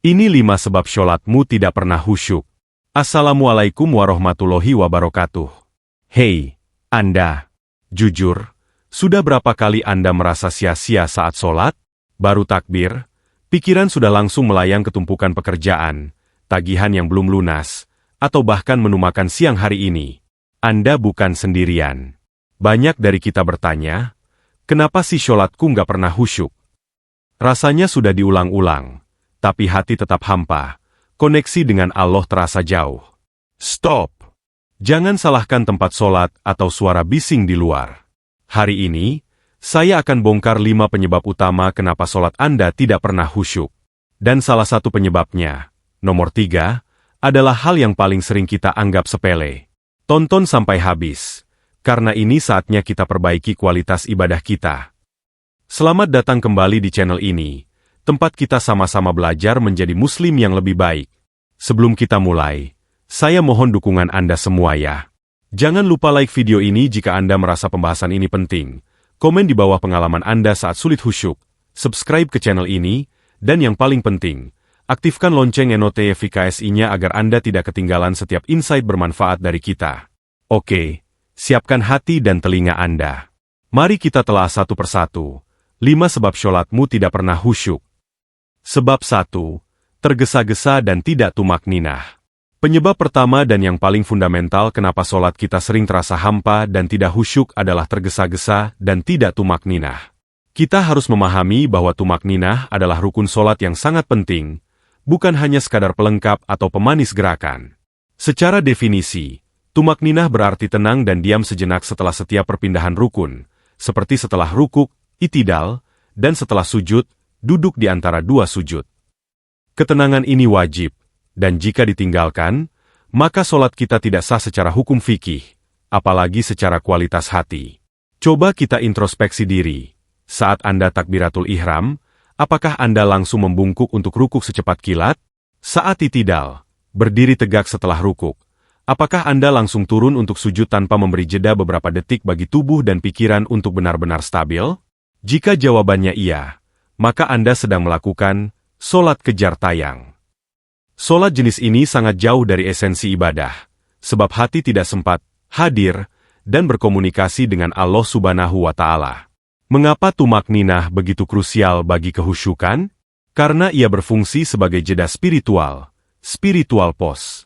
Ini 5 sebab sholatmu tidak pernah khusyuk. Assalamualaikum warahmatullahi wabarakatuh. Hei, Anda. Jujur, sudah berapa kali Anda merasa sia-sia saat sholat? Baru takbir, pikiran sudah langsung melayang ke tumpukan pekerjaan, tagihan yang belum lunas, atau bahkan menu makan siang hari ini. Anda bukan sendirian. Banyak dari kita bertanya, kenapa sih sholatku nggak pernah khusyuk? Rasanya sudah diulang-ulang, tapi hati tetap hampa, koneksi dengan Allah terasa jauh. Stop! Jangan salahkan tempat sholat atau suara bising di luar. Hari ini, saya akan bongkar 5 penyebab utama kenapa sholat Anda tidak pernah khusyuk. Dan salah satu penyebabnya, nomor 3, adalah hal yang paling sering kita anggap sepele. Tonton sampai habis, karena ini saatnya kita perbaiki kualitas ibadah kita. Selamat datang kembali di channel ini, tempat kita sama-sama belajar menjadi muslim yang lebih baik. Sebelum kita mulai, saya mohon dukungan Anda semua ya. Jangan lupa like video ini jika Anda merasa pembahasan ini penting. Komen di bawah pengalaman Anda saat sulit khusyuk. Subscribe ke channel ini, dan yang paling penting, aktifkan lonceng notifikasinya agar Anda tidak ketinggalan setiap insight bermanfaat dari kita. Oke, siapkan hati dan telinga Anda. Mari kita telah satu persatu. 5 sebab sholatmu tidak pernah khusyuk. Sebab 1. Tergesa-gesa dan tidak tumakninah. Penyebab pertama dan yang paling fundamental kenapa sholat kita sering terasa hampa dan tidak khusyuk adalah tergesa-gesa dan tidak tumakninah. Kita harus memahami bahwa tumakninah adalah rukun sholat yang sangat penting, bukan hanya sekadar pelengkap atau pemanis gerakan. Secara definisi, tumakninah berarti tenang dan diam sejenak setelah setiap perpindahan rukun, seperti setelah rukuk, i'tidal, dan setelah sujud, duduk di antara 2 sujud. Ketenangan ini wajib, dan jika ditinggalkan, maka sholat kita tidak sah secara hukum fikih, apalagi secara kualitas hati. Coba kita introspeksi diri. Saat Anda takbiratul ihram, apakah Anda langsung membungkuk untuk rukuk secepat kilat? Saat i'tidal, berdiri tegak setelah rukuk, apakah Anda langsung turun untuk sujud tanpa memberi jeda beberapa detik bagi tubuh dan pikiran untuk benar-benar stabil? Jika jawabannya iya, maka Anda sedang melakukan sholat kejar tayang. Sholat jenis ini sangat jauh dari esensi ibadah, sebab hati tidak sempat hadir dan berkomunikasi dengan Allah Subhanahu wa Ta'ala. Mengapa tumakninah begitu krusial bagi kehusyukan? Karena ia berfungsi sebagai jeda spiritual pause.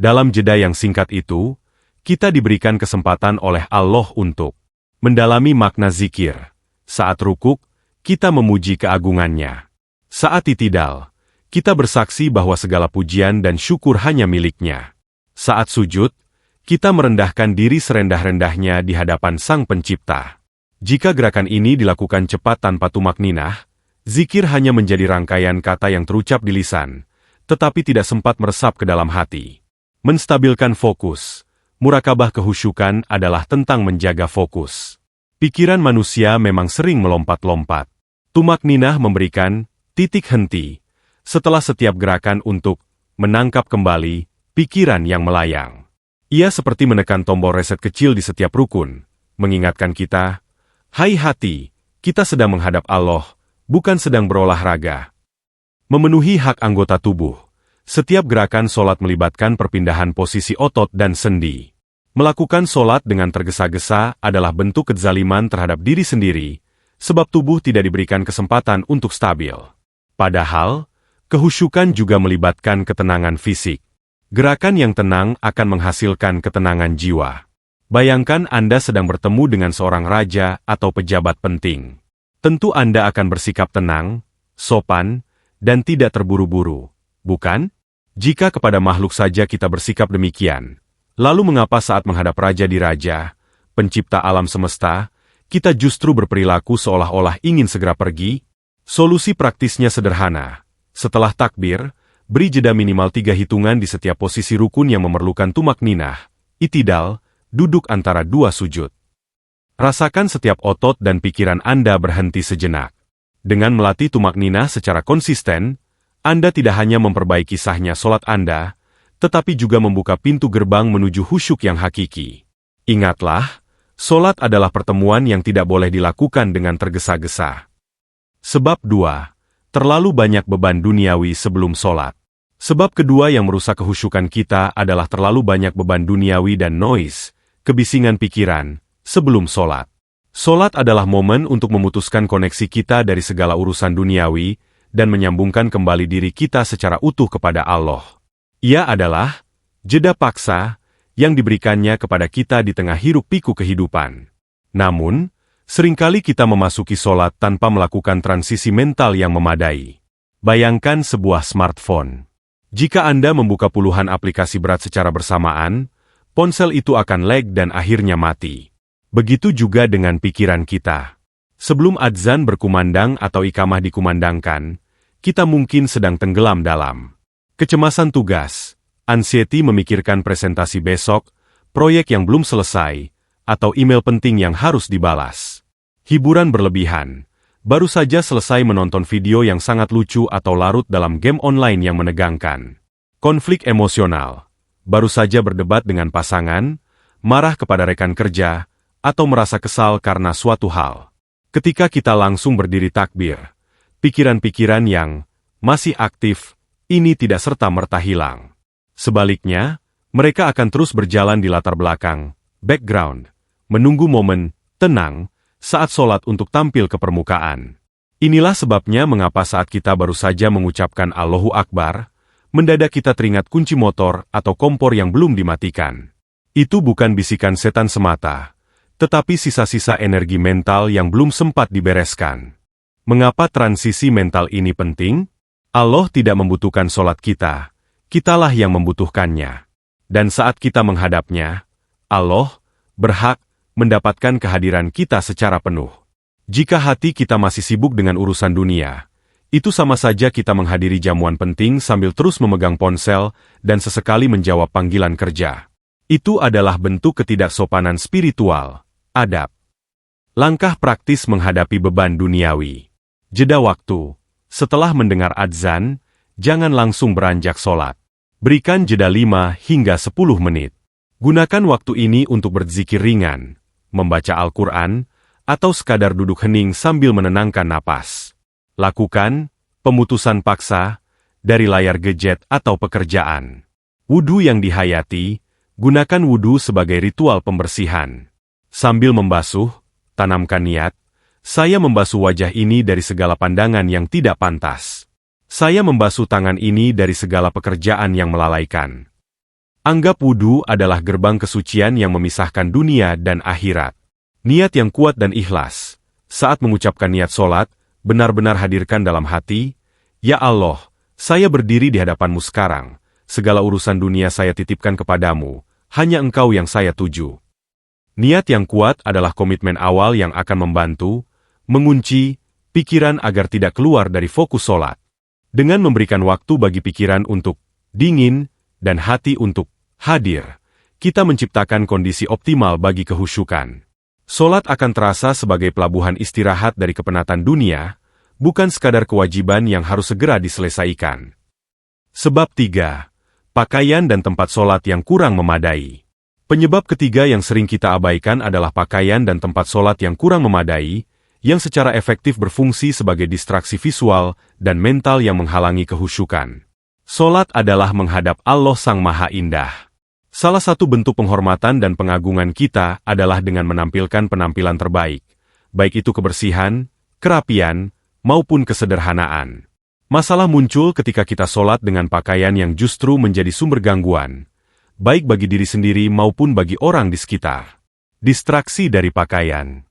Dalam jeda yang singkat itu, kita diberikan kesempatan oleh Allah untuk mendalami makna zikir. Saat rukuk, kita memuji keagungannya. Saat i'tidal, kita bersaksi bahwa segala pujian dan syukur hanya miliknya. Saat sujud, kita merendahkan diri serendah-rendahnya di hadapan Sang Pencipta. Jika gerakan ini dilakukan cepat tanpa tumakninah, zikir hanya menjadi rangkaian kata yang terucap di lisan, tetapi tidak sempat meresap ke dalam hati. Menstabilkan fokus, murakabah kehusyukan adalah tentang menjaga fokus. Pikiran manusia memang sering melompat-lompat. Tumakninah memberikan titik henti setelah setiap gerakan untuk menangkap kembali pikiran yang melayang. Ia seperti menekan tombol reset kecil di setiap rukun, mengingatkan kita, hai hati, kita sedang menghadap Allah, bukan sedang berolahraga. Memenuhi hak anggota tubuh. Setiap gerakan sholat melibatkan perpindahan posisi otot dan sendi. Melakukan sholat dengan tergesa-gesa adalah bentuk kezaliman terhadap diri sendiri, sebab tubuh tidak diberikan kesempatan untuk stabil. Padahal, kehusyukan juga melibatkan ketenangan fisik. Gerakan yang tenang akan menghasilkan ketenangan jiwa. Bayangkan Anda sedang bertemu dengan seorang raja atau pejabat penting. Tentu Anda akan bersikap tenang, sopan, dan tidak terburu-buru, bukan? Jika kepada makhluk saja kita bersikap demikian, lalu mengapa saat menghadap raja di raja, pencipta alam semesta, kita justru berperilaku seolah-olah ingin segera pergi? Solusi praktisnya sederhana. Setelah takbir, beri jeda minimal 3 hitungan di setiap posisi rukun yang memerlukan tumakninah, i'tidal, duduk antara 2 sujud. Rasakan setiap otot dan pikiran Anda berhenti sejenak. Dengan melatih tumakninah secara konsisten, Anda tidak hanya memperbaiki sahnya sholat Anda, tetapi juga membuka pintu gerbang menuju khusyuk yang hakiki. Ingatlah, sholat adalah pertemuan yang tidak boleh dilakukan dengan tergesa-gesa. Sebab 2. terlalu banyak beban duniawi sebelum sholat. Sebab kedua yang merusak kehusyukan kita adalah terlalu banyak beban duniawi dan noise, kebisingan pikiran, sebelum sholat. Sholat adalah momen untuk memutuskan koneksi kita dari segala urusan duniawi dan menyambungkan kembali diri kita secara utuh kepada Allah. Ia adalah jeda paksa yang diberikannya kepada kita di tengah hiruk-pikuk kehidupan. Namun, seringkali kita memasuki sholat tanpa melakukan transisi mental yang memadai. Bayangkan sebuah smartphone. Jika Anda membuka puluhan aplikasi berat secara bersamaan, ponsel itu akan lag dan akhirnya mati. Begitu juga dengan pikiran kita. Sebelum adzan berkumandang atau ikamah dikumandangkan, kita mungkin sedang tenggelam dalam kecemasan tugas, anxiety memikirkan presentasi besok, proyek yang belum selesai, atau email penting yang harus dibalas. Hiburan berlebihan. Baru saja selesai menonton video yang sangat lucu atau larut dalam game online yang menegangkan. Konflik emosional. Baru saja berdebat dengan pasangan, marah kepada rekan kerja, atau merasa kesal karena suatu hal. Ketika kita langsung berdiri takbir, pikiran-pikiran yang masih aktif, ini tidak serta-merta hilang. Sebaliknya, mereka akan terus berjalan di latar belakang, background, menunggu momen tenang, saat sholat untuk tampil ke permukaan. Inilah sebabnya mengapa saat kita baru saja mengucapkan Allahu Akbar, mendadak kita teringat kunci motor atau kompor yang belum dimatikan. Itu bukan bisikan setan semata, tetapi sisa-sisa energi mental yang belum sempat dibereskan. Mengapa transisi mental ini penting? Allah tidak membutuhkan sholat kita, kitalah yang membutuhkannya. Dan saat kita menghadapnya, Allah berhak mendapatkan kehadiran kita secara penuh. Jika hati kita masih sibuk dengan urusan dunia, itu sama saja kita menghadiri jamuan penting sambil terus memegang ponsel dan sesekali menjawab panggilan kerja. Itu adalah bentuk ketidaksopanan spiritual, adab. Langkah praktis menghadapi beban duniawi. Jeda waktu. Setelah mendengar adzan, jangan langsung beranjak sholat. Berikan jeda 5 hingga 10 menit. Gunakan waktu ini untuk berzikir ringan, membaca Al-Quran, atau sekadar duduk hening sambil menenangkan napas. Lakukan pemutusan paksa dari layar gadget atau pekerjaan. Wudu yang dihayati, gunakan wudu sebagai ritual pembersihan. Sambil membasuh, tanamkan niat, saya membasuh wajah ini dari segala pandangan yang tidak pantas. Saya membasuh tangan ini dari segala pekerjaan yang melalaikan. Anggap wudu adalah gerbang kesucian yang memisahkan dunia dan akhirat. Niat yang kuat dan ikhlas. Saat mengucapkan niat sholat, benar-benar hadirkan dalam hati, Ya Allah, saya berdiri di hadapanmu sekarang. Segala urusan dunia saya titipkan kepadamu, hanya Engkau yang saya tuju. Niat yang kuat adalah komitmen awal yang akan membantu, mengunci, pikiran agar tidak keluar dari fokus sholat. Dengan memberikan waktu bagi pikiran untuk dingin, dan hati untuk hadir, kita menciptakan kondisi optimal bagi kehusyukan. Sholat akan terasa sebagai pelabuhan istirahat dari kepenatan dunia, bukan sekadar kewajiban yang harus segera diselesaikan. Sebab 3. Pakaian dan tempat sholat yang kurang memadai. Penyebab ketiga yang sering kita abaikan adalah pakaian dan tempat sholat yang kurang memadai, yang secara efektif berfungsi sebagai distraksi visual dan mental yang menghalangi kehusyukan. Sholat adalah menghadap Allah Sang Maha Indah. Salah satu bentuk penghormatan dan pengagungan kita adalah dengan menampilkan penampilan terbaik, baik itu kebersihan, kerapian, maupun kesederhanaan. Masalah muncul ketika kita sholat dengan pakaian yang justru menjadi sumber gangguan, baik bagi diri sendiri maupun bagi orang di sekitar. Distraksi dari pakaian.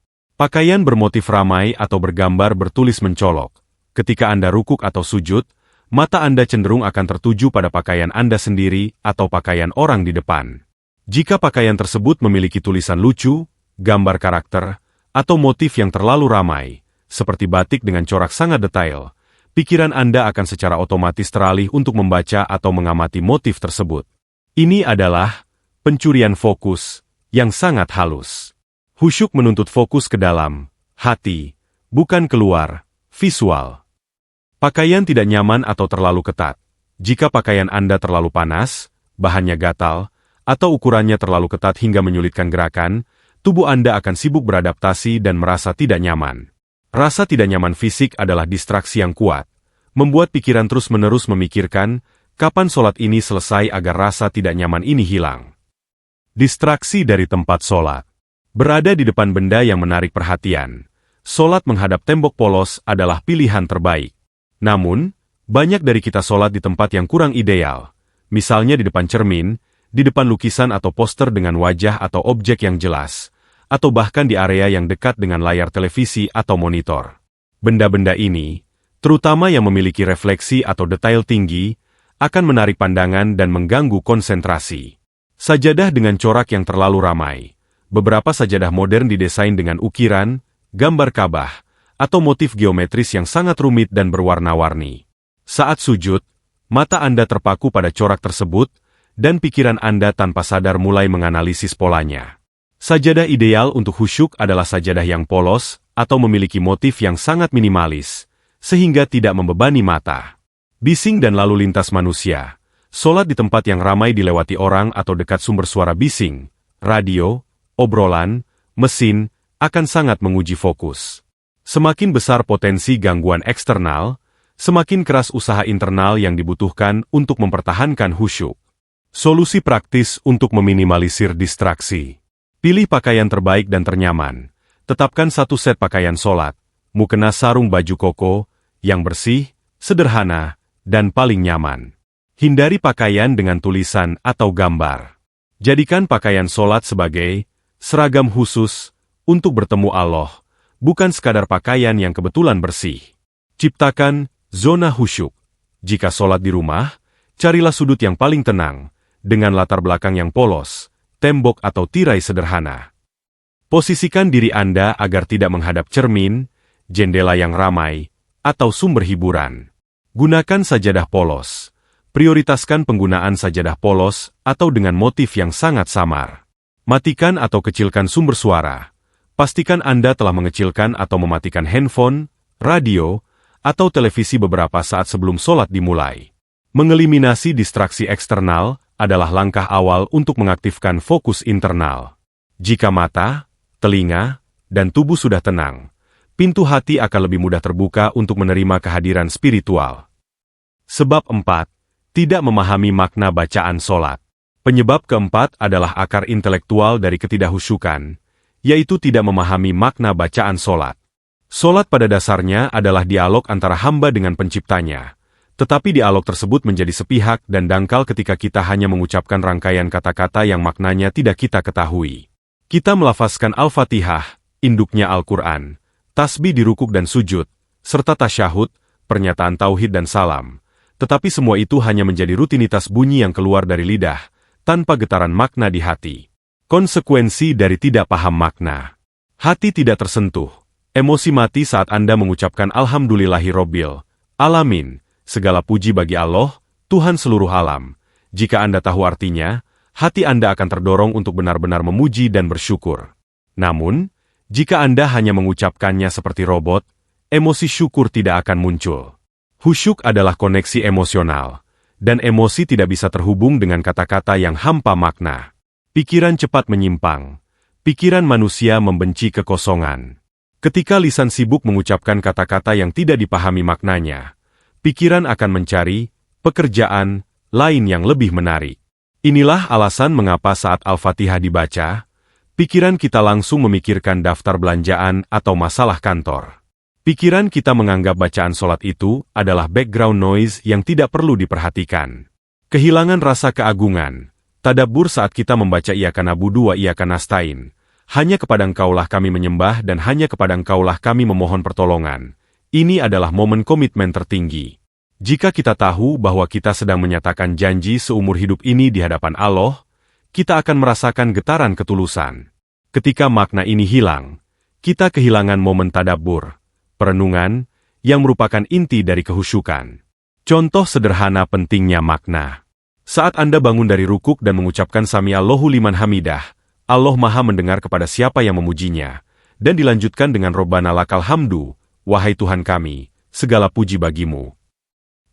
Pakaian bermotif ramai atau bergambar bertulis mencolok. Ketika Anda rukuk atau sujud, mata Anda cenderung akan tertuju pada pakaian Anda sendiri atau pakaian orang di depan. Jika pakaian tersebut memiliki tulisan lucu, gambar karakter, atau motif yang terlalu ramai, seperti batik dengan corak sangat detail, pikiran Anda akan secara otomatis teralih untuk membaca atau mengamati motif tersebut. Ini adalah pencurian fokus yang sangat halus. Khusyuk menuntut fokus ke dalam hati, bukan keluar visual. Pakaian tidak nyaman atau terlalu ketat. Jika pakaian Anda terlalu panas, bahannya gatal, atau ukurannya terlalu ketat hingga menyulitkan gerakan, tubuh Anda akan sibuk beradaptasi dan merasa tidak nyaman. Rasa tidak nyaman fisik adalah distraksi yang kuat, membuat pikiran terus-menerus memikirkan kapan sholat ini selesai agar rasa tidak nyaman ini hilang. Distraksi dari tempat sholat. Berada di depan benda yang menarik perhatian, sholat menghadap tembok polos adalah pilihan terbaik. Namun, banyak dari kita sholat di tempat yang kurang ideal, misalnya di depan cermin, di depan lukisan atau poster dengan wajah atau objek yang jelas, atau bahkan di area yang dekat dengan layar televisi atau monitor. Benda-benda ini, terutama yang memiliki refleksi atau detail tinggi, akan menarik pandangan dan mengganggu konsentrasi. Sajadah dengan corak yang terlalu ramai. Beberapa sajadah modern didesain dengan ukiran, gambar Ka'bah, atau motif geometris yang sangat rumit dan berwarna-warni. Saat sujud, mata Anda terpaku pada corak tersebut, dan pikiran Anda tanpa sadar mulai menganalisis polanya. Sajadah ideal untuk khusyuk adalah sajadah yang polos atau memiliki motif yang sangat minimalis, sehingga tidak membebani mata. Bising dan lalu lintas manusia. Sholat di tempat yang ramai dilewati orang atau dekat sumber suara bising, radio, obrolan, mesin, akan sangat menguji fokus. Semakin besar potensi gangguan eksternal, semakin keras usaha internal yang dibutuhkan untuk mempertahankan khusyuk. Solusi praktis untuk meminimalisir distraksi. Pilih pakaian terbaik dan ternyaman. Tetapkan satu set pakaian sholat, mukena sarung baju koko, yang bersih, sederhana, dan paling nyaman. Hindari pakaian dengan tulisan atau gambar. Jadikan pakaian sholat sebagai seragam khusus untuk bertemu Allah, bukan sekadar pakaian yang kebetulan bersih. Ciptakan zona khusyuk. Jika sholat di rumah, carilah sudut yang paling tenang, dengan latar belakang yang polos, tembok atau tirai sederhana. Posisikan diri Anda agar tidak menghadap cermin, jendela yang ramai, atau sumber hiburan. Gunakan sajadah polos. Prioritaskan penggunaan sajadah polos atau dengan motif yang sangat samar. Matikan atau kecilkan sumber suara. Pastikan Anda telah mengecilkan atau mematikan handphone, radio, atau televisi beberapa saat sebelum sholat dimulai. Mengeliminasi distraksi eksternal adalah langkah awal untuk mengaktifkan fokus internal. Jika mata, telinga, dan tubuh sudah tenang, pintu hati akan lebih mudah terbuka untuk menerima kehadiran spiritual. Sebab 4. Tidak memahami makna bacaan sholat. Penyebab keempat adalah akar intelektual dari ketidakhusyukan, yaitu tidak memahami makna bacaan sholat. Sholat pada dasarnya adalah dialog antara hamba dengan penciptanya, tetapi dialog tersebut menjadi sepihak dan dangkal ketika kita hanya mengucapkan rangkaian kata-kata yang maknanya tidak kita ketahui. Kita melafazkan Al-Fatihah, induknya Al-Quran, tasbih di rukuk dan sujud, serta tasyahud, pernyataan tauhid dan salam. Tetapi semua itu hanya menjadi rutinitas bunyi yang keluar dari lidah, tanpa getaran makna di hati. Konsekuensi dari tidak paham makna. Hati tidak tersentuh. Emosi mati saat Anda mengucapkan Alhamdulillahirobbil alamin, segala puji bagi Allah, Tuhan seluruh alam. Jika Anda tahu artinya, hati Anda akan terdorong untuk benar-benar memuji dan bersyukur. Namun, jika Anda hanya mengucapkannya seperti robot, emosi syukur tidak akan muncul. Khusyuk adalah koneksi emosional, dan emosi tidak bisa terhubung dengan kata-kata yang hampa makna. Pikiran cepat menyimpang. Pikiran manusia membenci kekosongan. Ketika lisan sibuk mengucapkan kata-kata yang tidak dipahami maknanya, pikiran akan mencari pekerjaan lain yang lebih menarik. Inilah alasan mengapa saat Al-Fatihah dibaca, pikiran kita langsung memikirkan daftar belanjaan atau masalah kantor. Pikiran kita menganggap bacaan sholat itu adalah background noise yang tidak perlu diperhatikan. Kehilangan rasa keagungan, tadabbur saat kita membaca Iyyaka na'budu wa iyyaka nasta'in. Hanya kepada Engkaulah kami menyembah dan hanya kepada Engkaulah kami memohon pertolongan. Ini adalah momen komitmen tertinggi. Jika kita tahu bahwa kita sedang menyatakan janji seumur hidup ini di hadapan Allah, kita akan merasakan getaran ketulusan. Ketika makna ini hilang, kita kehilangan momen tadabbur, perenungan, yang merupakan inti dari kehusyukan. Contoh sederhana pentingnya makna. Saat Anda bangun dari rukuk dan mengucapkan Sami Allahu liman hamidah, Allah Maha mendengar kepada siapa yang memujinya, dan dilanjutkan dengan Robbana lakal hamdu, wahai Tuhan kami, segala puji bagimu.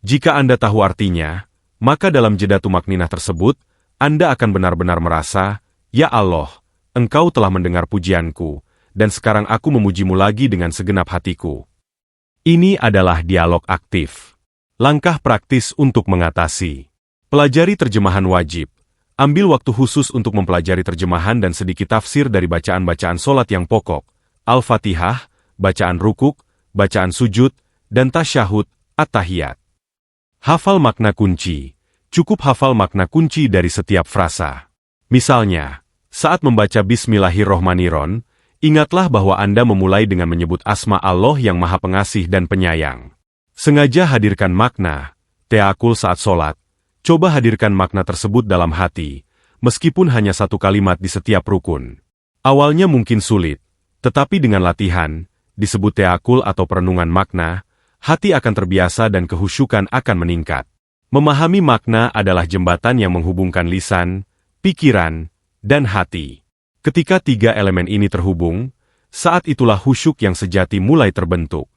Jika Anda tahu artinya, maka dalam jeda tumakninah tersebut, Anda akan benar-benar merasa, Ya Allah, Engkau telah mendengar pujianku, dan sekarang aku memujimu lagi dengan segenap hatiku. Ini adalah dialog aktif. Langkah praktis untuk mengatasi. Pelajari terjemahan wajib. Ambil waktu khusus untuk mempelajari terjemahan dan sedikit tafsir dari bacaan-bacaan solat yang pokok, Al-Fatihah, bacaan rukuk, bacaan sujud, dan tasyahud, at-tahiyat. Hafal makna kunci. Cukup hafal makna kunci dari setiap frasa. Misalnya, saat membaca Bismillahirrohmanirrohim, ingatlah bahwa Anda memulai dengan menyebut asma Allah yang Maha Pengasih dan Penyayang. Sengaja hadirkan makna, ta'akul saat solat. Coba hadirkan makna tersebut dalam hati, meskipun hanya satu kalimat di setiap rukun. Awalnya mungkin sulit, tetapi dengan latihan, disebut ta'akul atau perenungan makna, hati akan terbiasa dan kehusyukan akan meningkat. Memahami makna adalah jembatan yang menghubungkan lisan, pikiran, dan hati. Ketika tiga elemen ini terhubung, saat itulah khusyuk yang sejati mulai terbentuk.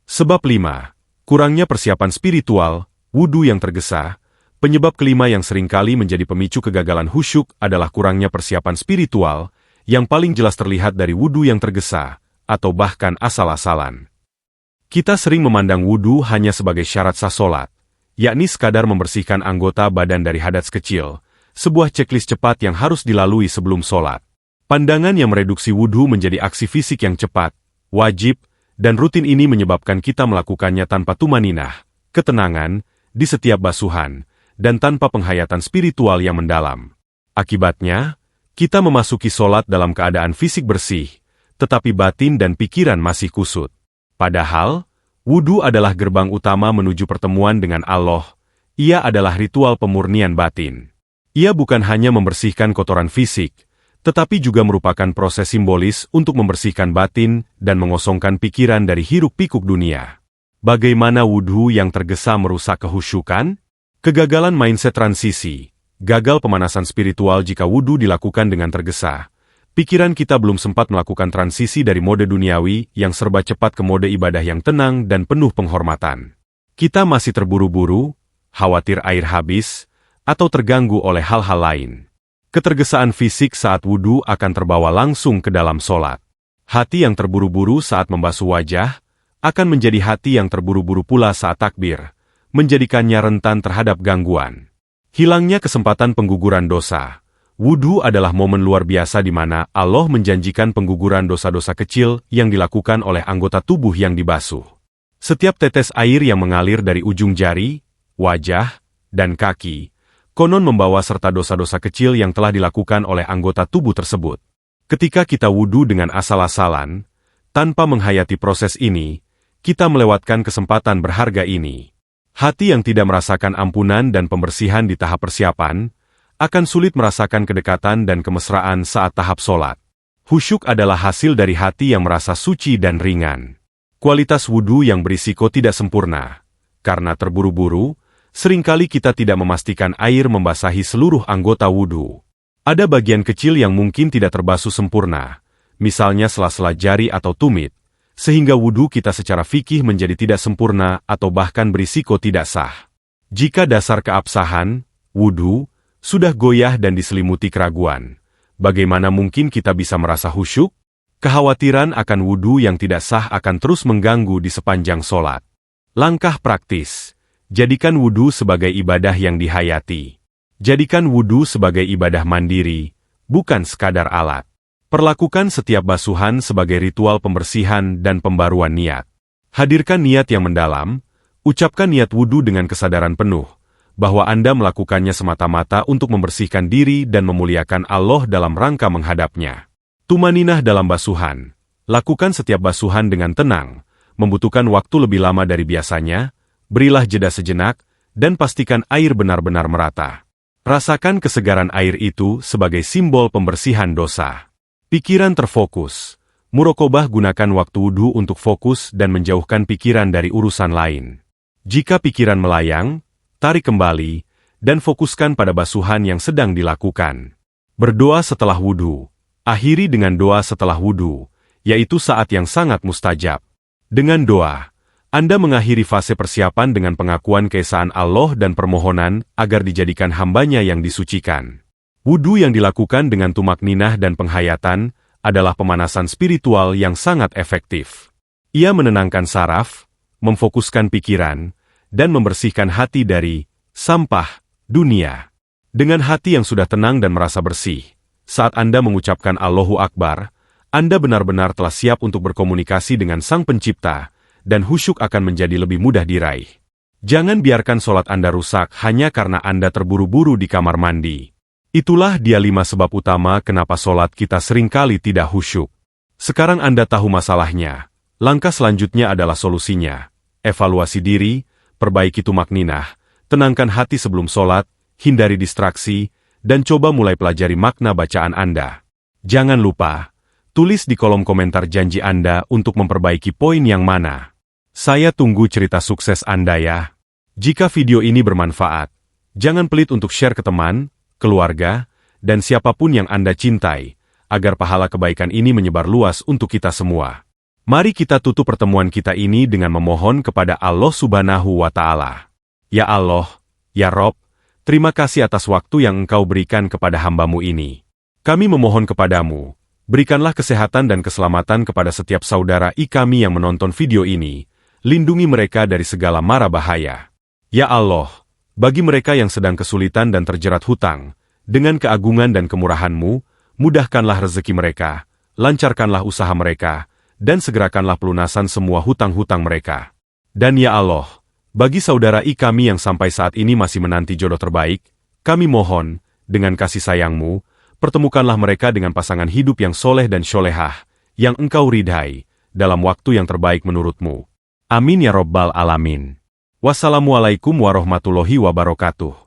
Sebab 5. Kurangnya persiapan spiritual, wudu yang tergesa. Penyebab kelima yang seringkali menjadi pemicu kegagalan khusyuk adalah kurangnya persiapan spiritual, yang paling jelas terlihat dari wudu yang tergesa, atau bahkan asal-asalan. Kita sering memandang wudu hanya sebagai syarat sah solat, yakni sekadar membersihkan anggota badan dari hadas kecil, sebuah checklist cepat yang harus dilalui sebelum solat. Pandangan yang mereduksi wudu menjadi aksi fisik yang cepat, wajib, dan rutin ini menyebabkan kita melakukannya tanpa tumaninah, ketenangan, di setiap basuhan, dan tanpa penghayatan spiritual yang mendalam. Akibatnya, kita memasuki solat dalam keadaan fisik bersih, tetapi batin dan pikiran masih kusut. Padahal, wudu adalah gerbang utama menuju pertemuan dengan Allah. Ia adalah ritual pemurnian batin. Ia bukan hanya membersihkan kotoran fisik, tetapi juga merupakan proses simbolis untuk membersihkan batin dan mengosongkan pikiran dari hiruk-pikuk dunia. Bagaimana wudu yang tergesa merusak kehusyukan? Kegagalan mindset transisi, gagal pemanasan spiritual jika wudu dilakukan dengan tergesa. Pikiran kita belum sempat melakukan transisi dari mode duniawi yang serba cepat ke mode ibadah yang tenang dan penuh penghormatan. Kita masih terburu-buru, khawatir air habis, atau terganggu oleh hal-hal lain. Ketergesaan fisik saat wudu akan terbawa langsung ke dalam solat. Hati yang terburu-buru saat membasuh wajah, akan menjadi hati yang terburu-buru pula saat takbir, menjadikannya rentan terhadap gangguan. Hilangnya kesempatan pengguguran dosa. Wudu adalah momen luar biasa di mana Allah menjanjikan pengguguran dosa-dosa kecil yang dilakukan oleh anggota tubuh yang dibasuh. Setiap tetes air yang mengalir dari ujung jari, wajah, dan kaki, konon membawa serta dosa-dosa kecil yang telah dilakukan oleh anggota tubuh tersebut. Ketika kita wudu dengan asal-asalan, tanpa menghayati proses ini, kita melewatkan kesempatan berharga ini. Hati yang tidak merasakan ampunan dan pembersihan di tahap persiapan, akan sulit merasakan kedekatan dan kemesraan saat tahap solat. Khusyuk adalah hasil dari hati yang merasa suci dan ringan. Kualitas wudu yang berisiko tidak sempurna. Karena terburu-buru, seringkali kita tidak memastikan air membasahi seluruh anggota wudu. Ada bagian kecil yang mungkin tidak terbasuh sempurna, misalnya sela-sela jari atau tumit, sehingga wudu kita secara fikih menjadi tidak sempurna atau bahkan berisiko tidak sah. Jika dasar keabsahan, wudu, sudah goyah dan diselimuti keraguan, bagaimana mungkin kita bisa merasa khusyuk? Kekhawatiran akan wudu yang tidak sah akan terus mengganggu di sepanjang solat. Langkah praktis. Jadikan wudu sebagai ibadah yang dihayati. Jadikan wudu sebagai ibadah mandiri, bukan sekadar alat. Perlakukan setiap basuhan sebagai ritual pembersihan dan pembaruan niat. Hadirkan niat yang mendalam, ucapkan niat wudu dengan kesadaran penuh, bahwa Anda melakukannya semata-mata untuk membersihkan diri dan memuliakan Allah dalam rangka menghadapnya. Tumaninah dalam basuhan. Lakukan setiap basuhan dengan tenang, membutuhkan waktu lebih lama dari biasanya, berilah jeda sejenak, dan pastikan air benar-benar merata. Rasakan kesegaran air itu sebagai simbol pembersihan dosa. Pikiran terfokus. Murokobah gunakan waktu wudu untuk fokus dan menjauhkan pikiran dari urusan lain. Jika pikiran melayang, tarik kembali, dan fokuskan pada basuhan yang sedang dilakukan. Berdoa setelah wudu. Akhiri dengan doa setelah wudu, yaitu saat yang sangat mustajab. Dengan doa, Anda mengakhiri fase persiapan dengan pengakuan keesaan Allah dan permohonan agar dijadikan hambanya yang disucikan. Wudu yang dilakukan dengan tumakninah dan penghayatan adalah pemanasan spiritual yang sangat efektif. Ia menenangkan saraf, memfokuskan pikiran, dan membersihkan hati dari sampah dunia. Dengan hati yang sudah tenang dan merasa bersih, saat Anda mengucapkan Allahu Akbar, Anda benar-benar telah siap untuk berkomunikasi dengan Sang Pencipta, dan khusyuk akan menjadi lebih mudah diraih. Jangan biarkan sholat Anda rusak hanya karena Anda terburu-buru di kamar mandi. Itulah dia 5 sebab utama kenapa sholat kita seringkali tidak khusyuk. Sekarang Anda tahu masalahnya. Langkah selanjutnya adalah solusinya. Evaluasi diri, perbaiki tumakninah, tenangkan hati sebelum sholat, hindari distraksi, dan coba mulai pelajari makna bacaan Anda. Jangan lupa, tulis di kolom komentar janji Anda untuk memperbaiki poin yang mana. Saya tunggu cerita sukses Anda ya. Jika video ini bermanfaat, jangan pelit untuk share ke teman, keluarga, dan siapapun yang Anda cintai, agar pahala kebaikan ini menyebar luas untuk kita semua. Mari kita tutup pertemuan kita ini dengan memohon kepada Allah Subhanahu wa Ta'ala. Ya Allah, ya Rob, terima kasih atas waktu yang Engkau berikan kepada hamba-Mu ini. Kami memohon kepadamu, berikanlah kesehatan dan keselamatan kepada setiap saudara kami yang menonton video ini. Lindungi mereka dari segala mara bahaya. Ya Allah, bagi mereka yang sedang kesulitan dan terjerat hutang, dengan keagungan dan kemurahan-Mu, mudahkanlah rezeki mereka, lancarkanlah usaha mereka, dan segerakanlah pelunasan semua hutang-hutang mereka. Dan ya Allah, bagi saudara kami yang sampai saat ini masih menanti jodoh terbaik, kami mohon, dengan kasih sayang-Mu, pertemukanlah mereka dengan pasangan hidup yang soleh dan syolehah, yang Engkau ridhai, dalam waktu yang terbaik menurut-Mu. Amin ya Rabbal Alamin. Wassalamualaikum warahmatullahi wabarakatuh.